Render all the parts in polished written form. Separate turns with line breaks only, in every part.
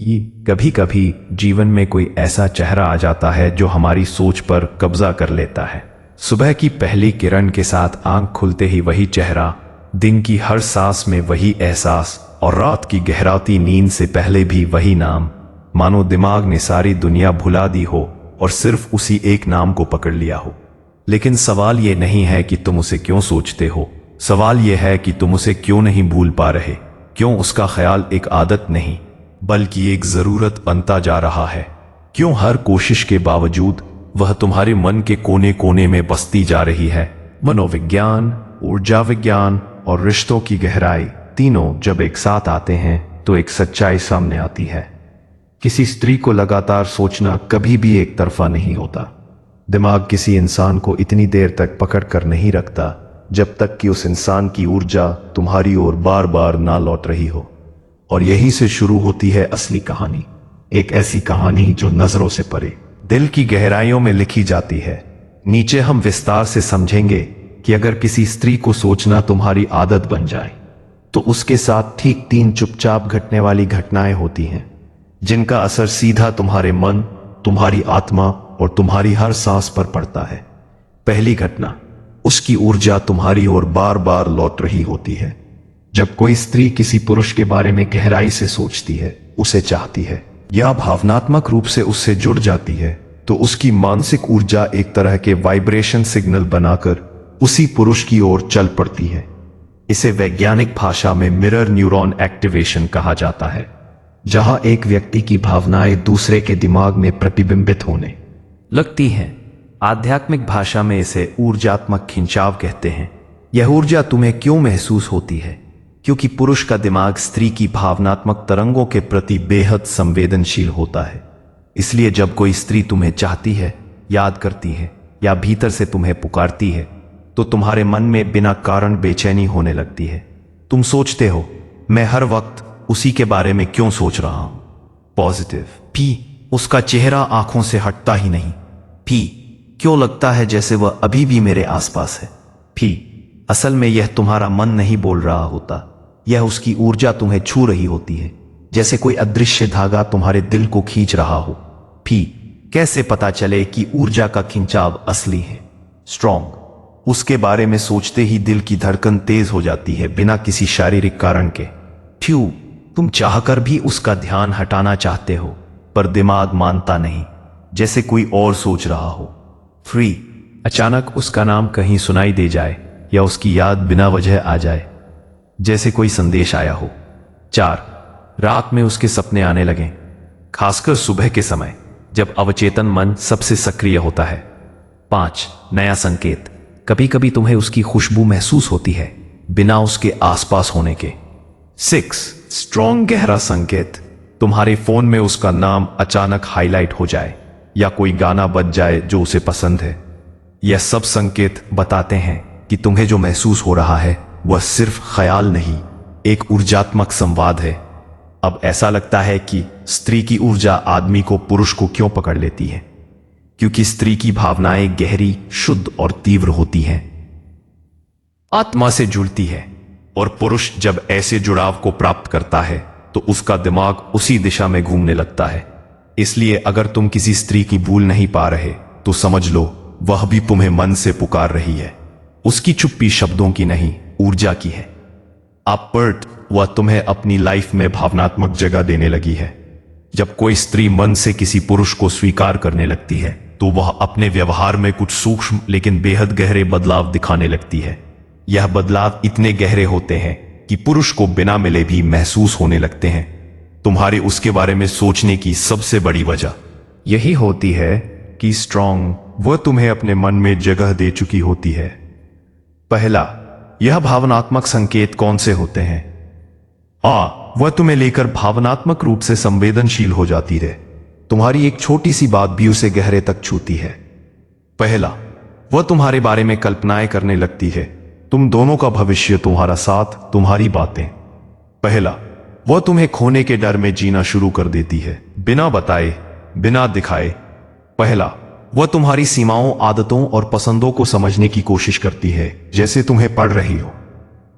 कभी कभी जीवन में कोई ऐसा चेहरा आ जाता है जो हमारी सोच पर कब्जा कर लेता है। सुबह की पहली किरण के साथ आंख खुलते ही वही चेहरा, दिन की हर सांस में वही एहसास, और रात की गहराती नींद से पहले भी वही नाम। मानो दिमाग ने सारी दुनिया भुला दी हो और सिर्फ उसी एक नाम को पकड़ लिया हो। लेकिन सवाल ये नहीं है कि तुम उसे क्यों सोचते हो, सवाल यह है कि तुम उसे क्यों नहीं भूल पा रहे। क्यों उसका ख्याल एक आदत नहीं बल्कि एक जरूरत बनता जा रहा है। क्यों हर कोशिश के बावजूद वह तुम्हारे मन के कोने कोने में बसती जा रही है। मनोविज्ञान, ऊर्जा विज्ञान और रिश्तों की गहराई, तीनों जब एक साथ आते हैं तो एक सच्चाई सामने आती है। किसी स्त्री को लगातार सोचना कभी भी एक तरफा नहीं होता। दिमाग किसी इंसान को इतनी देर तक पकड़ कर नहीं रखता जब तक कि उस इंसान की ऊर्जा तुम्हारी ओर बार बार ना लौट रही हो। और यहीं से शुरू होती है असली कहानी, एक ऐसी कहानी जो नजरों से परे, दिल की गहराइयों में लिखी जाती है। नीचे हम विस्तार से समझेंगे कि अगर किसी स्त्री को सोचना तुम्हारी आदत बन जाए तो उसके साथ ठीक 3 चुपचाप घटने वाली घटनाएं होती हैं जिनका असर सीधा तुम्हारे मन, तुम्हारी आत्मा और तुम्हारी हर सांस पर पड़ता है। पहली घटना, उसकी ऊर्जा तुम्हारी ओर बार बार लौट रही होती है। जब कोई स्त्री किसी पुरुष के बारे में गहराई से सोचती है, उसे चाहती है या भावनात्मक रूप से उससे जुड़ जाती है, तो उसकी मानसिक ऊर्जा एक तरह के वाइब्रेशन सिग्नल बनाकर उसी पुरुष की ओर चल पड़ती है। इसे वैज्ञानिक भाषा में मिरर न्यूरॉन एक्टिवेशन कहा जाता है, जहां एक व्यक्ति की भावनाएं दूसरे के दिमाग में प्रतिबिंबित होने लगती हैं। आध्यात्मिक भाषा में इसे ऊर्जात्मक खिंचाव कहते हैं। यह ऊर्जा तुम्हें क्यों महसूस होती है? क्योंकि पुरुष का दिमाग स्त्री की भावनात्मक तरंगों के प्रति बेहद संवेदनशील होता है। इसलिए जब कोई स्त्री तुम्हें चाहती है, याद करती है या भीतर से तुम्हें पुकारती है, तो तुम्हारे मन में बिना कारण बेचैनी होने लगती है। तुम सोचते हो, मैं हर वक्त उसी के बारे में क्यों सोच रहा हूं? पॉजिटिव भी उसका चेहरा आंखों से हटता ही नहीं। भी क्यों लगता है जैसे वह अभी भी मेरे आसपास है। भी असल में यह तुम्हारा मन नहीं बोल रहा होता, यह उसकी ऊर्जा तुम्हें छू रही होती है, जैसे कोई अदृश्य धागा तुम्हारे दिल को खींच रहा हो। भी कैसे पता चले कि ऊर्जा का खिंचाव असली है, स्ट्रॉन्ग? उसके बारे में सोचते ही दिल की धड़कन तेज हो जाती है बिना किसी शारीरिक कारण के। ट्यू तुम चाहकर भी उसका ध्यान हटाना चाहते हो, पर दिमाग मानता नहीं, जैसे कोई और सोच रहा हो। फ्री अचानक उसका नाम कहीं सुनाई दे जाए या उसकी याद बिना वजह आ जाए, जैसे कोई संदेश आया हो। 4 रात में उसके सपने आने लगें, खासकर सुबह के समय जब अवचेतन मन सबसे सक्रिय होता है। 5 नया संकेत, कभी कभी तुम्हें उसकी खुशबू महसूस होती है बिना उसके आसपास होने के। 6 स्ट्रॉन्ग गहरा संकेत, तुम्हारे फोन में उसका नाम अचानक हाईलाइट हो जाए या कोई गाना बज जाए जो उसे पसंद है। यह सब संकेत बताते हैं कि तुम्हें जो महसूस हो रहा है वह सिर्फ ख्याल नहीं, एक ऊर्जात्मक संवाद है। अब ऐसा लगता है कि स्त्री की ऊर्जा आदमी को पुरुष को क्यों पकड़ लेती है? क्योंकि स्त्री की भावनाएं गहरी, शुद्ध और तीव्र होती हैं, आत्मा से जुड़ती है, और पुरुष जब ऐसे जुड़ाव को प्राप्त करता है तो उसका दिमाग उसी दिशा में घूमने लगता है। इसलिए अगर तुम किसी स्त्री की भूल नहीं पा रहे तो समझ लो वह भी तुम्हें मन से पुकार रही है। उसकी चुप्पी शब्दों की नहीं, ऊर्जा की है। आप पर्ट वह तुम्हें अपनी लाइफ में भावनात्मक जगह देने लगी है। जब कोई स्त्री मन से किसी पुरुष को स्वीकार करने लगती है तो वह अपने व्यवहार में कुछ सूक्ष्म लेकिन बेहद गहरे बदलाव दिखाने लगती है। यह बदलाव इतने गहरे होते हैं कि पुरुष को बिना मिले भी महसूस होने लगते हैं। तुम्हारे उसके बारे में सोचने की सबसे बड़ी वजह यही होती है कि स्ट्रॉन्ग वह तुम्हें अपने मन में जगह दे चुकी होती है। पहला, यह भावनात्मक संकेत कौन से होते हैं? वह तुम्हें लेकर भावनात्मक रूप से संवेदनशील हो जाती है। तुम्हारी एक छोटी सी बात भी उसे गहरे तक छूती है। पहला, वह तुम्हारे बारे में कल्पनाएं करने लगती है, तुम दोनों का भविष्य, तुम्हारा साथ, तुम्हारी बातें। पहला, वह तुम्हें खोने के डर में जीना शुरू कर देती है, बिना बताए, बिना दिखाए। पहला, वह तुम्हारी सीमाओं, आदतों और पसंदों को समझने की कोशिश करती है, जैसे तुम्हें पढ़ रही हो।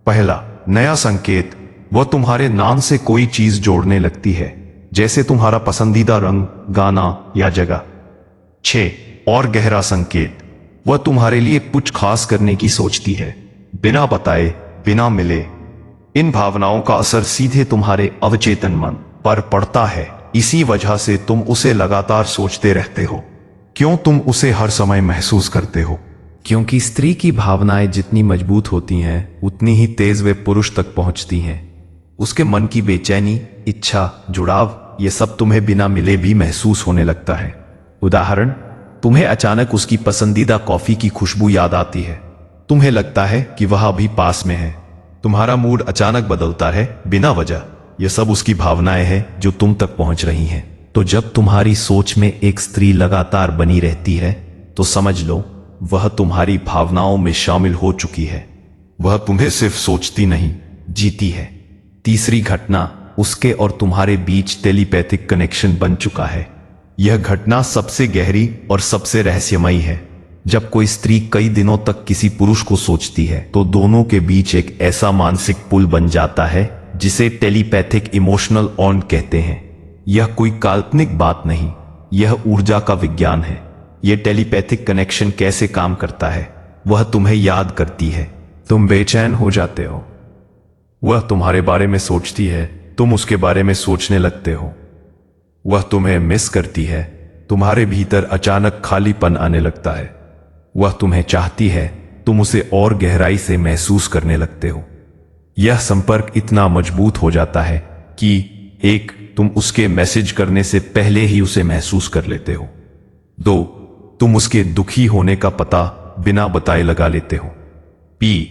पहला, नया संकेत, वह तुम्हारे नाम से कोई चीज जोड़ने लगती है, जैसे तुम्हारा पसंदीदा रंग, गाना या जगह। 6 और गहरा संकेत, वह तुम्हारे लिए कुछ खास करने की सोचती है, बिना बताए, बिना मिले। इन भावनाओं का असर सीधे तुम्हारे अवचेतन मन पर पड़ता है। इसी वजह से तुम उसे लगातार सोचते रहते हो। क्यों तुम उसे हर समय महसूस करते हो? क्योंकि स्त्री की भावनाएं जितनी मजबूत होती हैं, उतनी ही तेज वे पुरुष तक पहुंचती हैं। उसके मन की बेचैनी, इच्छा, जुड़ाव, ये सब तुम्हें बिना मिले भी महसूस होने लगता है। उदाहरण, तुम्हें अचानक उसकी पसंदीदा कॉफी की खुशबू याद आती है। तुम्हें लगता है कि वह अभी पास में है। तुम्हारा मूड अचानक बदलता है बिना वजह। यह सब उसकी भावनाएं हैं जो तुम तक पहुंच रही हैं। तो जब तुम्हारी सोच में एक स्त्री लगातार बनी रहती है, तो समझ लो वह तुम्हारी भावनाओं में शामिल हो चुकी है। वह तुम्हें सिर्फ सोचती नहीं, जीती है। तीसरी घटना, उसके और तुम्हारे बीच टेलीपैथिक कनेक्शन बन चुका है। यह घटना सबसे गहरी और सबसे रहस्यमयी है। जब कोई स्त्री कई दिनों तक किसी पुरुष को सोचती है, तो दोनों के बीच एक ऐसा मानसिक पुल बन जाता है जिसे टेलीपैथिक इमोशनल बॉन्ड कहते हैं। यह कोई काल्पनिक बात नहीं, यह ऊर्जा का विज्ञान है। यह टेलीपैथिक कनेक्शन कैसे काम करता है? वह तुम्हें याद करती है, तुम बेचैन हो जाते हो। वह तुम्हारे बारे में सोचती है, तुम उसके बारे में सोचने लगते हो। वह तुम्हें मिस करती है, तुम्हारे भीतर अचानक खालीपन आने लगता है। वह तुम्हें चाहती है, तुम उसे और गहराई से महसूस करने लगते हो। यह संपर्क इतना मजबूत हो जाता है कि 1 तुम उसके मैसेज करने से पहले ही उसे महसूस कर लेते हो। 2 तुम उसके दुखी होने का पता बिना बताए लगा लेते हो। P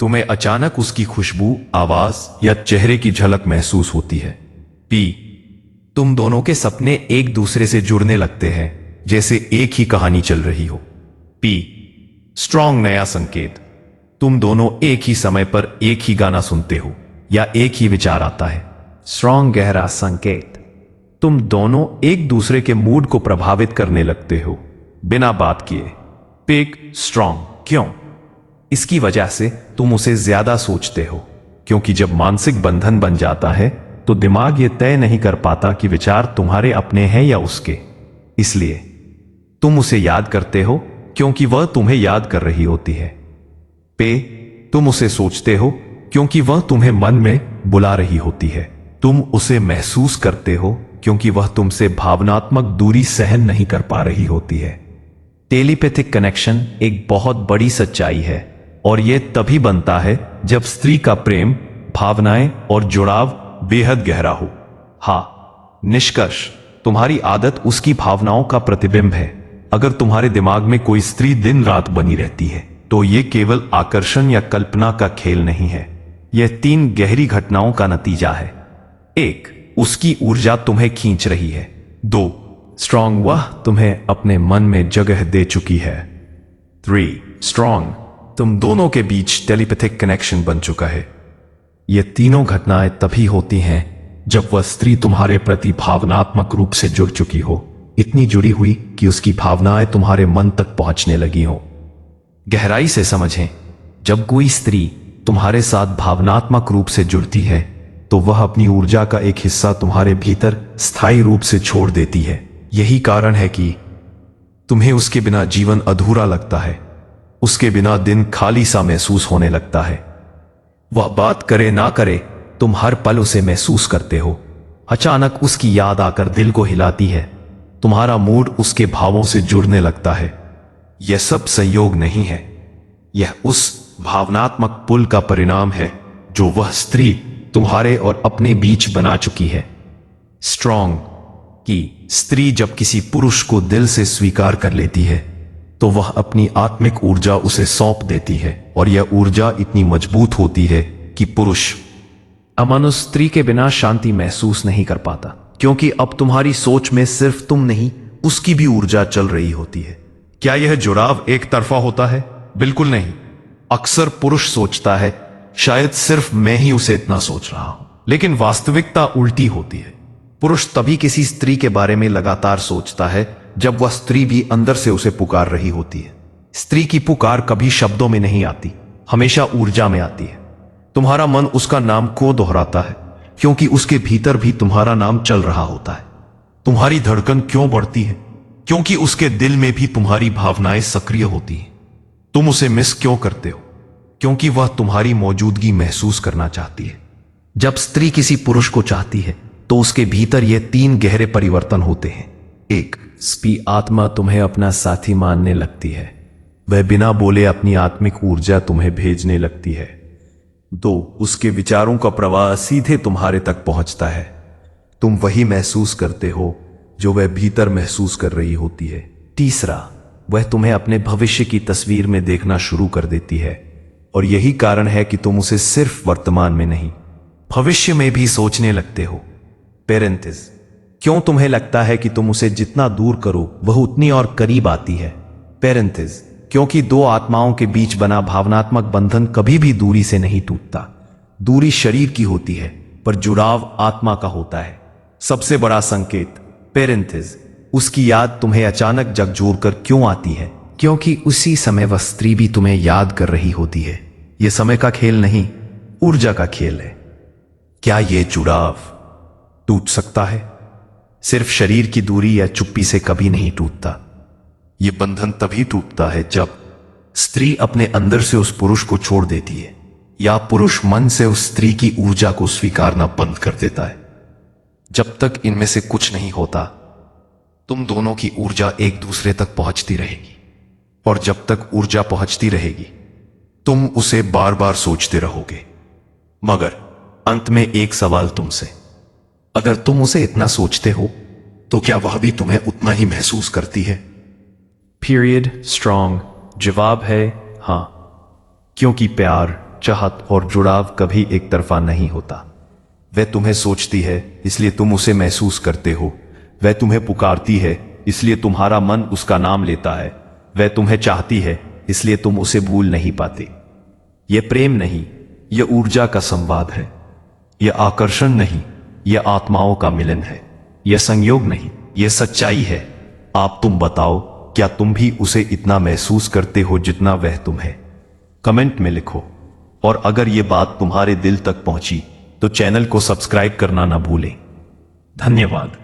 तुम्हें अचानक उसकी खुशबू, आवाज या चेहरे की झलक महसूस होती है। P तुम दोनों के सपने एक दूसरे से जुड़ने लगते हैं, जैसे एक ही कहानी चल रही हो। P स्ट्रॉन्ग नया संकेत, तुम दोनों एक ही समय पर एक ही गाना सुनते हो या एक ही विचार आता है। स्ट्रॉन्ग गहरा संकेत, तुम दोनों एक दूसरे के मूड को प्रभावित करने लगते हो बिना बात किए। पिक स्ट्रॉन्ग, क्यों? इसकी वजह से तुम उसे ज्यादा सोचते हो, क्योंकि जब मानसिक बंधन बन जाता है तो दिमाग यह तय नहीं कर पाता कि विचार तुम्हारे अपने हैं या उसके। इसलिए तुम उसे याद करते हो क्योंकि वह तुम्हें याद कर रही होती है। पे तुम उसे सोचते हो क्योंकि वह तुम्हें मन में बुला रही होती है। तुम उसे महसूस करते हो क्योंकि वह तुमसे भावनात्मक दूरी सहन नहीं कर पा रही होती है। टेलीपैथिक कनेक्शन एक बहुत बड़ी सच्चाई है और यह तभी बनता है जब स्त्री का प्रेम, भावनाएं और जुड़ाव बेहद गहरा हो। हाँ, निष्कर्ष, तुम्हारी आदत उसकी भावनाओं का प्रतिबिंब है। अगर तुम्हारे दिमाग में कोई स्त्री दिन रात बनी रहती है, तो यह केवल आकर्षण या कल्पना का खेल नहीं है। यह 3 गहरी घटनाओं का नतीजा है। 1 उसकी ऊर्जा तुम्हें खींच रही है। 2 स्ट्रॉन्ग वह तुम्हें अपने मन में जगह दे चुकी है। 3 स्ट्रॉन्ग तुम दोनों के बीच टेलीपैथिक कनेक्शन बन चुका है। ये तीनों घटनाएं तभी होती हैं जब वह स्त्री तुम्हारे प्रति भावनात्मक रूप से जुड़ चुकी हो, इतनी जुड़ी हुई कि उसकी भावनाएं तुम्हारे मन तक पहुंचने लगी हो। गहराई से समझें, जब कोई स्त्री तुम्हारे साथ भावनात्मक रूप से जुड़ती है, तो वह अपनी ऊर्जा का एक हिस्सा तुम्हारे भीतर स्थायी रूप से छोड़ देती है। यही कारण है कि तुम्हें उसके बिना जीवन अधूरा लगता है, उसके बिना दिन खाली सा महसूस होने लगता है। वह बात करे ना करे, तुम हर पल उसे महसूस करते हो। अचानक उसकी याद आकर दिल को हिलाती है, तुम्हारा मूड उसके भावों से जुड़ने लगता है। यह सब संयोग नहीं है, यह उस भावनात्मक पुल का परिणाम है जो वह स्त्री तुम्हारे और अपने बीच बना चुकी है। स्ट्रॉन्ग की स्त्री जब किसी पुरुष को दिल से स्वीकार कर लेती है, तो वह अपनी आत्मिक ऊर्जा उसे सौंप देती है और यह ऊर्जा इतनी मजबूत होती है कि पुरुष अमन उस स्त्री के बिना शांति महसूस नहीं कर पाता, क्योंकि अब तुम्हारी सोच में सिर्फ तुम नहीं, उसकी भी ऊर्जा चल रही होती है। क्या यह जुड़ाव एक तरफा होता है? बिल्कुल नहीं। अक्सर पुरुष सोचता है, शायद सिर्फ मैं ही उसे इतना सोच रहा हूं, लेकिन वास्तविकता उल्टी होती है। पुरुष तभी किसी स्त्री के बारे में लगातार सोचता है जब वह स्त्री भी अंदर से उसे पुकार रही होती है। स्त्री की पुकार कभी शब्दों में नहीं आती, हमेशा ऊर्जा में आती है। तुम्हारा मन उसका नाम क्यों दोहराता है?
क्योंकि उसके भीतर भी तुम्हारा नाम चल रहा होता है। तुम्हारी धड़कन क्यों बढ़ती है? क्योंकि उसके दिल में भी तुम्हारी भावनाएं सक्रिय होती हैं। तुम उसे मिस क्यों करते हो? क्योंकि वह तुम्हारी मौजूदगी महसूस करना चाहती है। जब स्त्री किसी पुरुष को चाहती है तो उसके भीतर ये 3 गहरे परिवर्तन होते हैं। 1,
स्त्री आत्मा तुम्हें अपना साथी मानने लगती है। वह बिना बोले अपनी आत्मिक ऊर्जा तुम्हें भेजने लगती है। 2, उसके विचारों का प्रवाह सीधे तुम्हारे तक पहुंचता है। तुम वही महसूस करते हो जो वह भीतर महसूस कर रही होती है। 3, वह तुम्हें अपने भविष्य की तस्वीर में देखना शुरू कर देती है, और यही कारण है कि तुम उसे सिर्फ वर्तमान में नहीं, भविष्य में भी सोचने लगते हो। पेरेंथिस, क्यों तुम्हें लगता है कि तुम उसे जितना दूर करो वह उतनी और करीब आती है? पेरेंथिस, क्योंकि 2 आत्माओं के बीच बना भावनात्मक बंधन कभी भी दूरी से नहीं टूटता। दूरी शरीर की होती है, पर जुड़ाव आत्मा का होता है। सबसे बड़ा संकेत, पेरेंथिस, उसकी याद तुम्हें अचानक झकझोर कर क्यों आती है? क्योंकि उसी समय वह स्त्री भी तुम्हें याद कर रही होती है। यह समय का खेल नहीं, ऊर्जा का खेल है। क्या यह जुड़ाव टूट सकता है? सिर्फ शरीर की दूरी या चुप्पी से कभी नहीं टूटता। यह बंधन तभी टूटता है जब स्त्री अपने अंदर से उस पुरुष को छोड़ देती है, या पुरुष मन से उस स्त्री की ऊर्जा को स्वीकारना बंद कर देता है। जब तक इनमें से कुछ नहीं होता, तुम दोनों की ऊर्जा एक दूसरे तक पहुंचती रहेगी, और जब तक ऊर्जा पहुंचती रहेगी तुम उसे बार बार सोचते रहोगे। मगर अंत में एक सवाल तुमसे, अगर तुम उसे इतना सोचते हो तो क्या वह भी तुम्हें उतना ही महसूस करती है? पीरियड स्ट्रॉन्ग जवाब है हां, क्योंकि प्यार, चाहत और जुड़ाव कभी एक तरफा नहीं होता। वह तुम्हें सोचती है इसलिए तुम उसे महसूस करते हो। वह तुम्हें पुकारती है इसलिए तुम्हारा मन उसका नाम लेता है। वह तुम्हें चाहती है इसलिए तुम उसे भूल नहीं पाते। यह प्रेम नहीं, यह ऊर्जा का संवाद है। यह आकर्षण नहीं, यह आत्माओं का मिलन है। यह संयोग नहीं, यह सच्चाई है। तुम बताओ, क्या तुम भी उसे इतना महसूस करते हो जितना वह तुम्हें? कमेंट में लिखो। और अगर यह बात तुम्हारे दिल तक पहुंची तो चैनल को सब्सक्राइब करना ना भूलें। धन्यवाद।